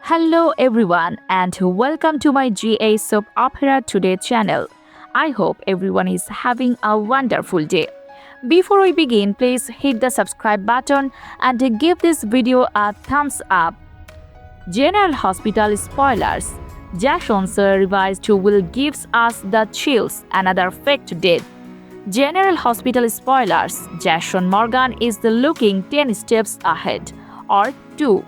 Hello everyone and welcome to my GA Soap Opera Today channel. I hope everyone is having a wonderful day. Before we begin, please hit the subscribe button and give this video a thumbs up. General Hospital spoilers. Jason's revised will gives us the chills, another faked death. General Hospital spoilers. Jason Morgan is looking 10 steps ahead, or 2.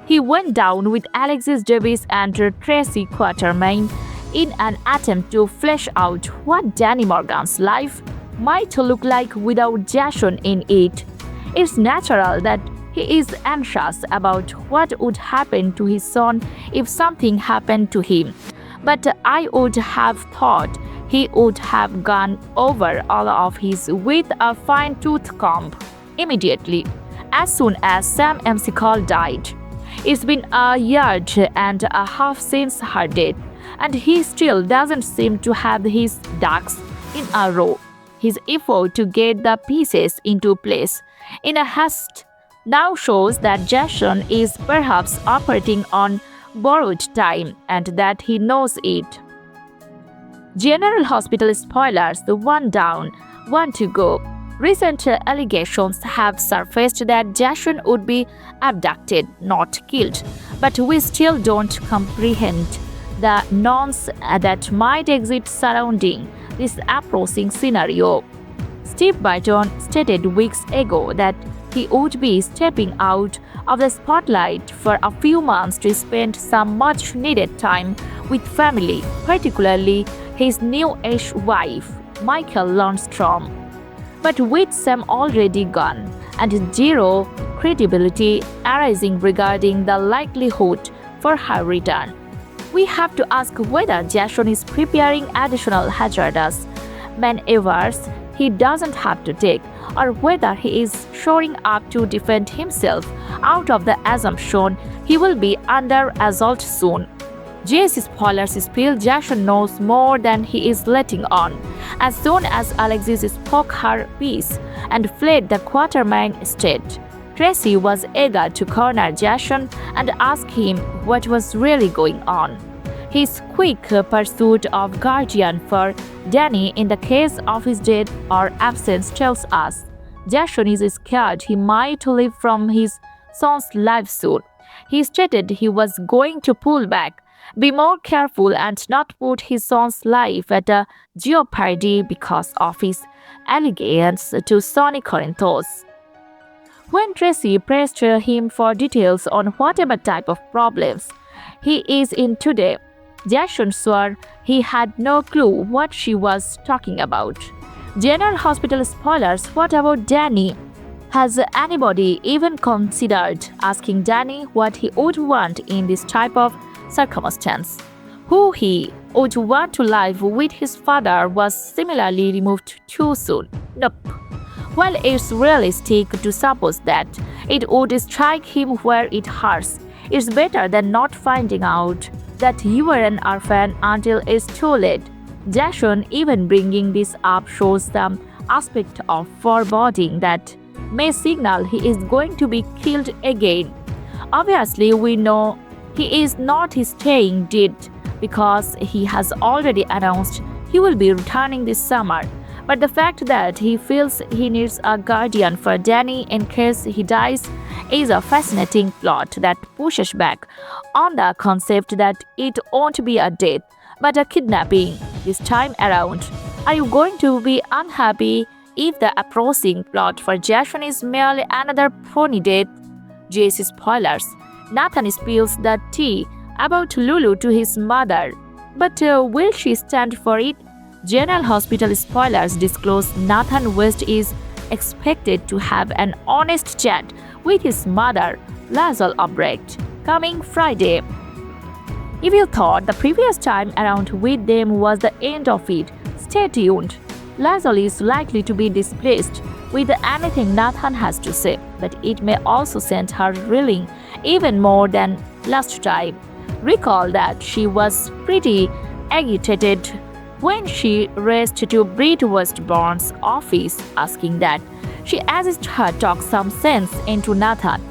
He went down with Alexis Davis and Tracy Quatermain in an attempt to flesh out what Danny Morgan's life might look like without Jason in it. It's natural that he is anxious about what would happen to his son if something happened to him. But I would have thought he would have gone over all of his with a fine-tooth comb immediately, as soon as Sam McCall died. It's been a year and a half since her death, and he still doesn't seem to have his ducks in a row. His effort to get the pieces into place in a haste now shows that Jason is perhaps operating on borrowed time and that he knows it. General Hospital spoilers: the one down, one to go. Recent allegations have surfaced that Jason would be abducted, not killed, but we still don't comprehend the nonsense that might exist surrounding this approaching scenario. Steve Barton stated weeks ago that he would be stepping out of the spotlight for a few months to spend some much-needed time with family, particularly his new-ish wife, Michael Lundstrom. But with Sam already gone and zero credibility arising regarding the likelihood for her return, we have to ask whether Jason is preparing additional hazardous maneuvers he doesn't have to take, or whether he is shoring up to defend himself out of the assumption he will be under assault soon. Jay's spoilers spill: Jason knows more than he is letting on. As soon as Alexis spoke her piece and fled the Quatermain estate, Tracy was eager to corner Jason and ask him what was really going on. His quick pursuit of guardian for Danny in the case of his death or absence tells us Jason is scared he might live from his son's life soon. He stated he was going to pull back, be more careful, and not put his son's life at a jeopardy because of his allegiance to Sonny Corinthos. When Tracy pressed him for details on whatever type of problems he is in today, Jason swore he had no clue what she was talking about. General Hospital spoilers: what about Danny? Has anybody even considered asking Danny what he would want in this type of circumstance? Who he would want to live with his father was similarly removed too soon. Nope. While it's realistic to suppose that it would strike him where it hurts, it's better than not finding out that you were an orphan until it's too late. Jason even bringing this up shows some aspect of foreboding that may signal he is going to be killed again. Obviously, we know he is not staying dead because he has already announced he will be returning this summer. But the fact that he feels he needs a guardian for Danny in case he dies is a fascinating plot that pushes back on the concept that it won't be a death, but a kidnapping this time around. Are you going to be unhappy if the approaching plot for Jason is merely another pony death? Jay's spoilers: Nathan spills the tea about Lulu to his mother, but will she stand for it? General Hospital spoilers disclose Nathan West is expected to have an honest chat with his mother, Lazal Albrecht, coming Friday. If you thought the previous time around with them was the end of it, stay tuned. Lazal is likely to be displeased with anything Nathan has to say, but it may also send her reeling even more than last time. Recall that she was pretty agitated when she raced to Britt Westbourne's office asking that she assist her talk some sense into Nathan.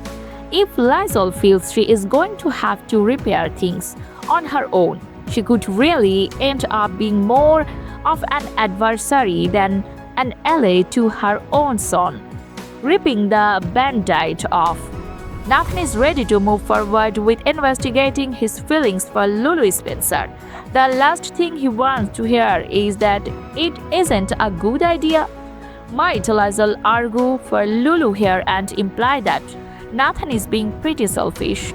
If Lysol feels she is going to have to repair things on her own, she could really end up being more of an adversary than an ally to her own son. Ripping the band-aid off, Nathan is ready to move forward with investigating his feelings for Lulu Spencer. The last thing he wants to hear is that it isn't a good idea. Might Lysol argue for Lulu here and imply that Nathan is being pretty selfish?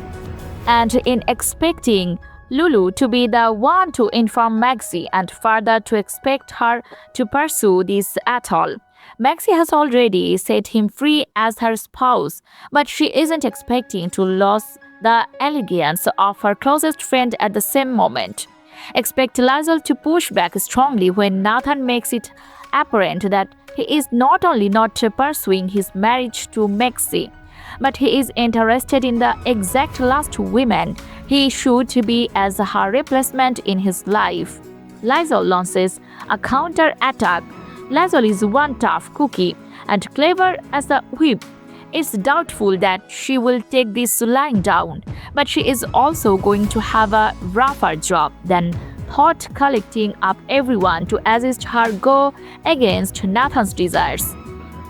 And in expecting Lulu to be the one to inform Maxie and further to expect her to pursue this at all. Maxie has already set him free as her spouse, but she isn't expecting to lose the allegiance of her closest friend at the same moment. Expect Lysol to push back strongly when Nathan makes it apparent that he is not only not pursuing his marriage to Maxie, but he is interested in the exact last woman he should be as her replacement in his life. Lysol launches a counter-attack. Lysol is one tough cookie and clever as a whip. It's doubtful that she will take this lying down, but she is also going to have a rougher job than thought collecting up everyone to assist her go against Nathan's desires.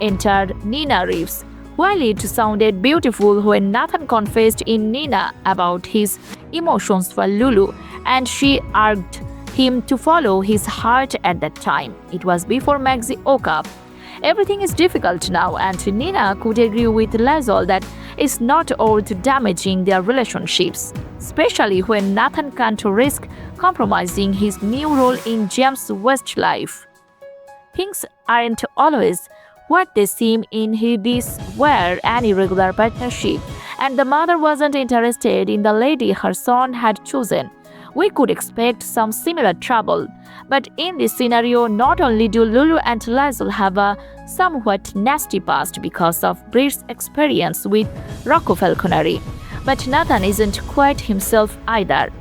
Enter Nina Reeves. While it sounded beautiful when Nathan confessed in Nina about his emotions for Lulu, and she urged him to follow his heart at that time, it was before Maxie woke up. Everything is difficult now, and Nina could agree with Lysol that it's not worth damaging their relationships, especially when Nathan can't risk compromising his new role in James West's life. Things aren't always what they seem in this were any regular partnership, and the mother wasn't interested in the lady her son had chosen. We could expect some similar trouble. But in this scenario, not only do Lulu and Lysol have a somewhat nasty past because of Bree's experience with Rocco Falconeri, but Nathan isn't quite himself either.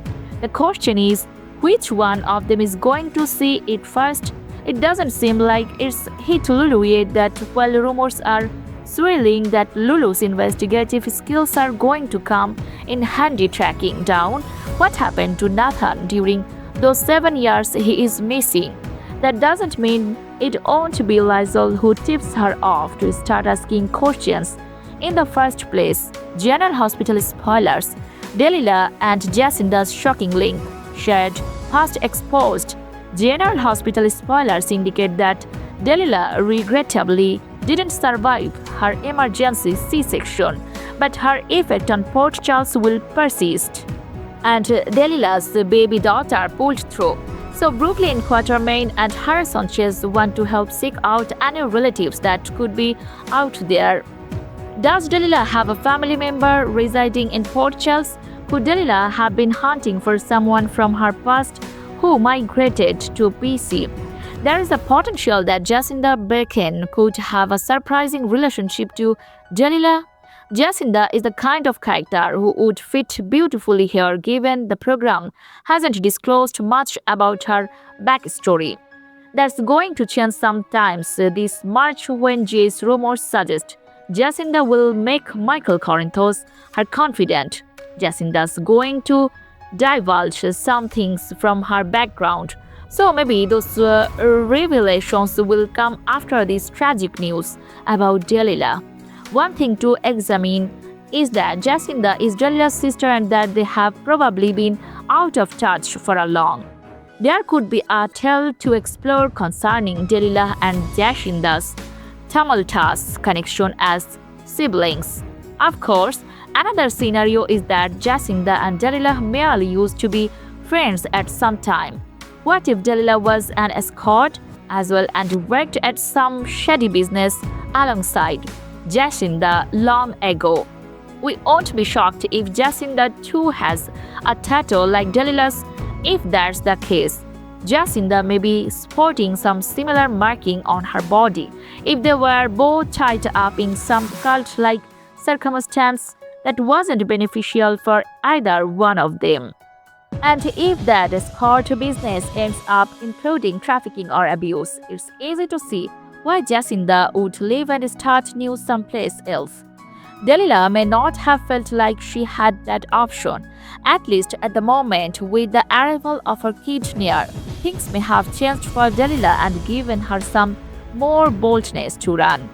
The question is, which one of them is going to see it first? It doesn't seem like it's hit Lulu yet that while rumors are swirling that Lulu's investigative skills are going to come in handy tracking down what happened to Nathan during those 7 years he is missing. That doesn't mean it won't be Lysol who tips her off to start asking questions. In the first place, General Hospital spoilers, Delilah and Jacinda's shocking link, shared past exposed. General Hospital spoilers indicate that Delilah regrettably didn't survive her emergency C-section, but her effect on Port Charles will persist. And Delilah's baby daughter pulled through. So Brooklyn Quatermain and Harrison Chase want to help seek out any relatives that could be out there. Does Delilah have a family member residing in Port Charles? Could Delilah have been hunting for someone from her past who migrated to PC? There is a potential that Jacinda Birkin could have a surprising relationship to Delilah. Jacinda is the kind of character who would fit beautifully here given the program hasn't disclosed much about her backstory. That's going to change sometimes this March when Jay's rumors suggest Jacinda will make Michael Corinthos her confidant. Jacinda's going to divulge some things from her background. So maybe those revelations will come after this tragic news about Delilah. One thing to examine is that Jacinda is Delilah's sister and that they have probably been out of touch for a long. There could be a tale to explore concerning Delilah and Jacinda's tumultuous connection as siblings. Of course, another scenario is that Jacinda and Delilah merely used to be friends at some time. What if Delilah was an escort as well and worked at some shady business alongside Jacinda long ago? We won't be shocked if Jacinda too has a tattoo like Delilah's. If that's the case, Jacinda may be sporting some similar marking on her body. If they were both tied up in some cult-like circumstance that wasn't beneficial for either one of them. And if that escort business ends up including trafficking or abuse, it's easy to see why Jacinda would leave and start new someplace else. Delilah may not have felt like she had that option, at least at the moment. With the arrival of her kid near, things may have changed for Delilah and given her some more boldness to run.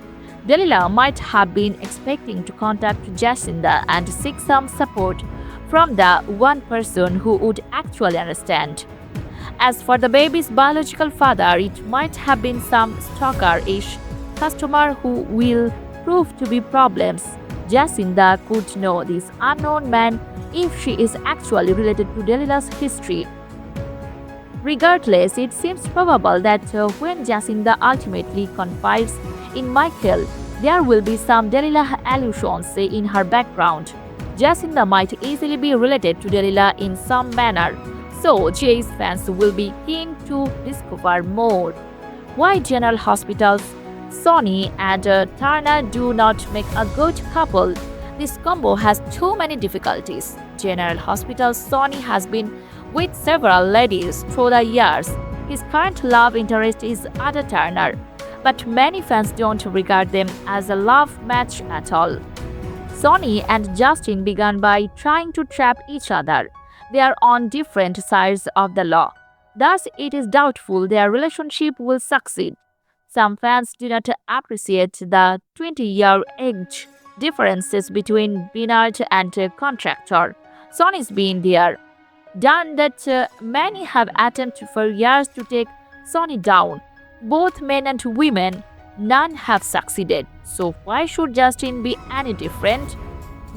Delilah might have been expecting to contact Jacinda and seek some support from the one person who would actually understand. As for the baby's biological father, it might have been some stalker-ish customer who will prove to be problems. Jacinda could know this unknown man if she is actually related to Delilah's history. Regardless, it seems probable that when Jacinda ultimately confides in Michael, there will be some Delilah allusions in her background. Jacinda might easily be related to Delilah in some manner, so Jay's fans will be keen to discover more. Why General Hospital's Sonny and Turner do not make a good couple? This combo has too many difficulties. General Hospital's Sonny has been with several ladies through the years. His current love interest is Ada Turner, but many fans don't regard them as a love match at all. Sonny and Justin began by trying to trap each other. They are on different sides of the law. Thus, it is doubtful their relationship will succeed. Some fans do not appreciate the 20-year age differences between Bernard and contractor. Sonny's been there, done that. Many have attempted for years to take Sonny down. Both men and women, none have succeeded. So why should Justin be any different?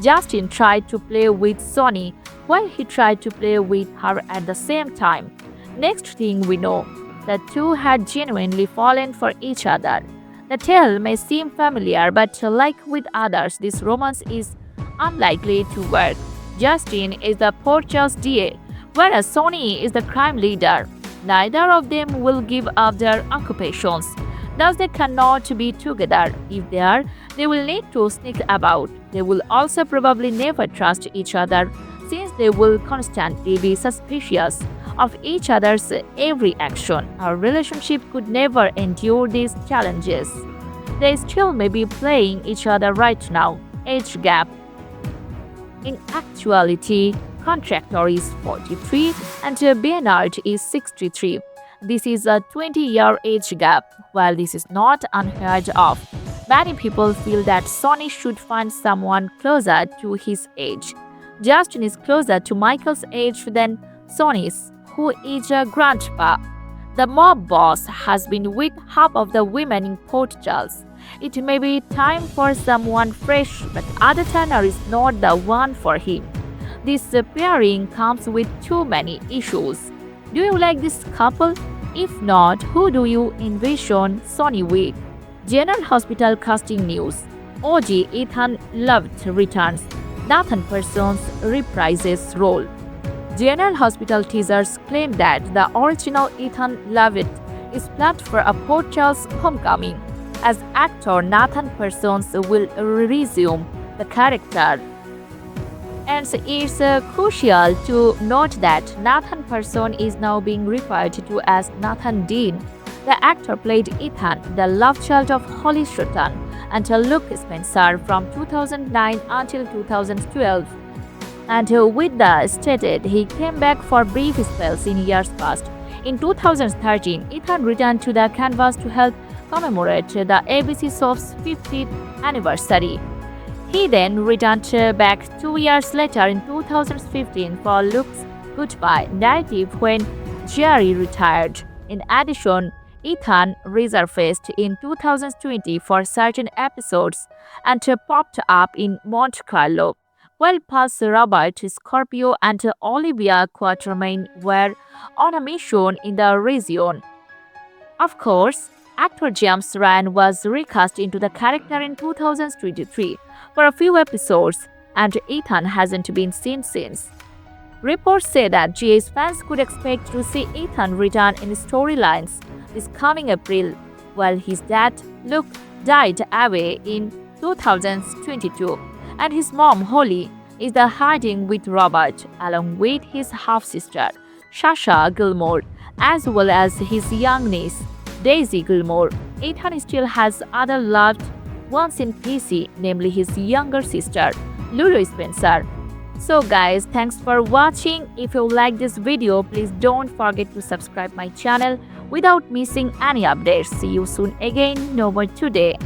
Justin tried to play with Sonny while he tried to play with her at the same time. Next thing we know, the two had genuinely fallen for each other. The tale may seem familiar, but like with others, this romance is unlikely to work. Justin is the Porcher's DA, whereas Sonny is the crime leader. Neither of them will give up their occupations. Thus, they cannot be together. If they are, they will need to sneak about. They will also probably never trust each other, since they will constantly be suspicious of each other's every action. Our relationship could never endure these challenges. They still may be playing each other right now. Age gap. In actuality, contractor is 43 and Bernard is 63. This is a 20-year age gap. While this is not unheard of, many people feel that Sonny should find someone closer to his age. Justin is closer to Michael's age than Sonny's, who is a grandpa. The mob boss has been with half of the women in Port Charles. It may be time for someone fresh, but Ada Turner is not the one for him. This pairing comes with too many issues. Do you like this couple? If not, who do you envision Sonny with? General Hospital casting news. OG Ethan Lovett returns. Nathan Parsons reprises role. General Hospital teasers claim that the original Ethan Lovett is planned for a Port Charles homecoming, as actor Nathan Parsons will resume the character. And it's crucial to note that Nathan Parsons is now being referred to as Nathan Dean. The actor played Ethan, the love child of Holly Sutton, and Luke Spencer from 2009 until 2012. And with the stated, he came back for brief spells in years past. In 2013, Ethan returned to the canvas to help commemorate the ABC soap's 50th anniversary. He then returned back 2 years later in 2015 for Luke's goodbye narrative when Jerry retired. In addition, Ethan resurfaced in 2020 for certain episodes and popped up in Monte Carlo, while Pulse Robert Scorpio and Olivia Quatermain were on a mission in the region. Of course, actor James Ryan was recast into the character in 2023 for a few episodes, and Ethan hasn't been seen since. Reports say that GA's fans could expect to see Ethan return in storylines this coming April, while his dad, Luke, died away in 2022, and his mom, Holly, is the hiding with Robert, along with his half-sister, Sasha Gilmore, as well as his young niece, Daisy Gilmore. Ethan still has other loved once in PC, namely his younger sister, Lulu Spencer. So guys, thanks for watching. If you like this video, please don't forget to subscribe my channel without missing any updates. See you soon again. No more today.